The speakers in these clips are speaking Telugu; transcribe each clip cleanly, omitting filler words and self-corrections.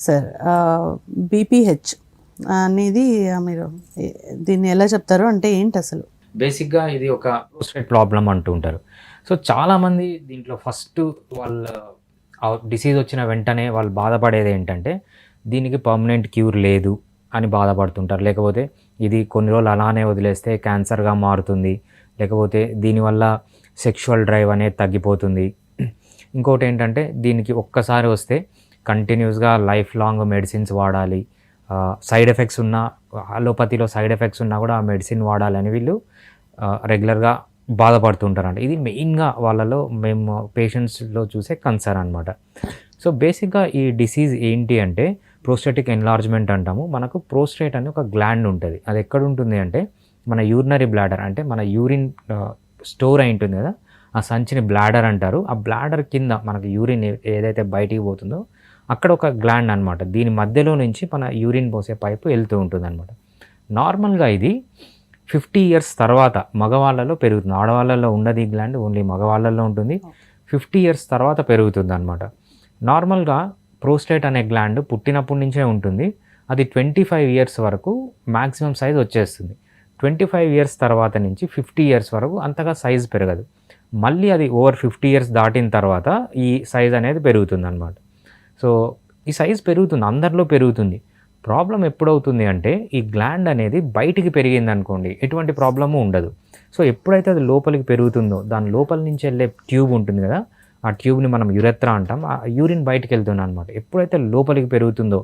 సార్ బీపీహెచ్ అనేది మీరు దీన్ని ఎలా చెప్తారు, అంటే ఏంటి అసలు? బేసిక్గా ఇది ఒక ప్రోస్టేట్ ప్రాబ్లం అంటూ ఉంటారు. సో చాలామంది దీంట్లో ఫస్ట్ వాళ్ళ డిసీజ్ వచ్చిన వెంటనే వాళ్ళు బాధపడేది ఏంటంటే దీనికి పర్మనెంట్ క్యూర్ లేదు అని బాధపడుతుంటారు. లేకపోతే ఇది కొన్ని రోజులు అలానే వదిలేస్తే క్యాన్సర్గా మారుతుంది, లేకపోతే దీనివల్ల సెక్షువల్ డ్రైవ్ అనేది తగ్గిపోతుంది. ఇంకోటి ఏంటంటే దీనికి ఒక్కసారి వస్తే కంటిన్యూస్గా లైఫ్ లాంగ్ మెడిసిన్స్ వాడాలి, సైడ్ ఎఫెక్ట్స్ ఉన్న అలోపతిలో సైడ్ ఎఫెక్ట్స్ ఉన్నా కూడా ఆ మెడిసిన్ వాడాలని వీళ్ళు రెగ్యులర్గా బాధపడుతుంటారంట. ఇది మెయిన్గా వాళ్ళలో మేము పేషెంట్స్లో చూసే కన్సర్న్ అనమాట. సో బేసిక్గా ఈ డిసీజ్ ఏంటి అంటే ప్రోస్టేటిక్ ఎన్లార్జ్మెంట్ అంటాము. మనకు ప్రోస్టేట్ అని ఒక గ్లాండ్ ఉంటుంది. అది ఎక్కడ ఉంటుంది అంటే మన యూరినరీ బ్లాడర్, అంటే మన యూరిన్ స్టోర్ అయి ఉంటుంది కదా, ఆ సంచిని బ్లాడర్ అంటారు. ఆ బ్లాడర్ కింద మనకు యూరిన్ ఏదైతే బయటికి పోతుందో అక్కడ ఒక గ్లాండ్ అనమాట. దీని మధ్యలో నుంచి మన యూరిన్ పోసే పైపు వెళ్తూ ఉంటుంది అనమాట. నార్మల్గా ఇది 50 years తర్వాత మగవాళ్ళలో పెరుగుతుంది. ఆడవాళ్ళలో ఉండదు ఈ గ్లాండ్, ఓన్లీ మగవాళ్ళలో ఉంటుంది. 50 years తర్వాత పెరుగుతుంది అనమాట. నార్మల్గా ప్రోస్టేట్ అనే గ్లాండ్ పుట్టినప్పటి నుంచే ఉంటుంది. అది 25 years వరకు మ్యాక్సిమం సైజ్ వచ్చేస్తుంది. 25 years తర్వాత నుంచి 50 years వరకు అంతగా సైజ్ పెరగదు. మళ్ళీ అది ఓవర్ 50 years దాటిన తర్వాత ఈ సైజ్ అనేది పెరుగుతుంది అనమాట. సో ఈ సైజ్ పెరుగుతుంది, అందరిలో పెరుగుతుంది. ప్రాబ్లం ఎప్పుడవుతుంది అంటే ఈ గ్లాండ్ అనేది బయటికి పెరిగింది అనుకోండి, ఎటువంటి ప్రాబ్లము ఉండదు. సో ఎప్పుడైతే అది లోపలికి పెరుగుతుందో దాని లోపల నుంచి వెళ్ళే ట్యూబ్ ఉంటుంది కదా, ఆ ట్యూబ్ని మనం యురెత్రా అంటాం. ఆ యూరిన్ బయటికి వెళ్తుంది అనమాట. ఎప్పుడైతే లోపలికి పెరుగుతుందో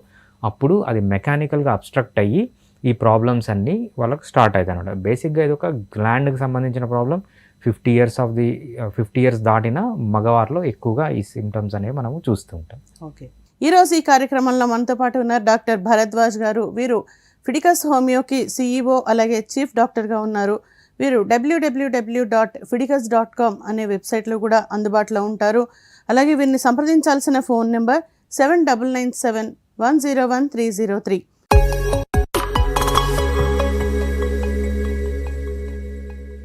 అప్పుడు అది మెకానికల్గా అబ్స్ట్రక్ట్ అయ్యి ఈ ప్రాబ్లమ్స్ అన్నీ వాళ్ళకి స్టార్ట్ అవుతాయి అనమాట. బేసిక్గా ఇది ఒక గ్లాండ్కి సంబంధించిన ప్రాబ్లం. 50 years దాటిన మగవారిలో ఎక్కువగా ఈ సిమ్టమ్స్ అనేవి మనము చూస్తూ ఉంటాం. ఓకే, ఈరోజు ఈ కార్యక్రమంలో మనతో పాటు ఉన్నారు డాక్టర్ భరద్వాజ్ గారు. వీరు ఫిడికస్ హోమియోకి CEO అలాగే చీఫ్ డాక్టర్గా ఉన్నారు. వీరు www.fidicus.com అనే వెబ్సైట్లో కూడా అందుబాటులో ఉంటారు. అలాగే వీరిని సంప్రదించాల్సిన ఫోన్ నెంబర్ 7997101303.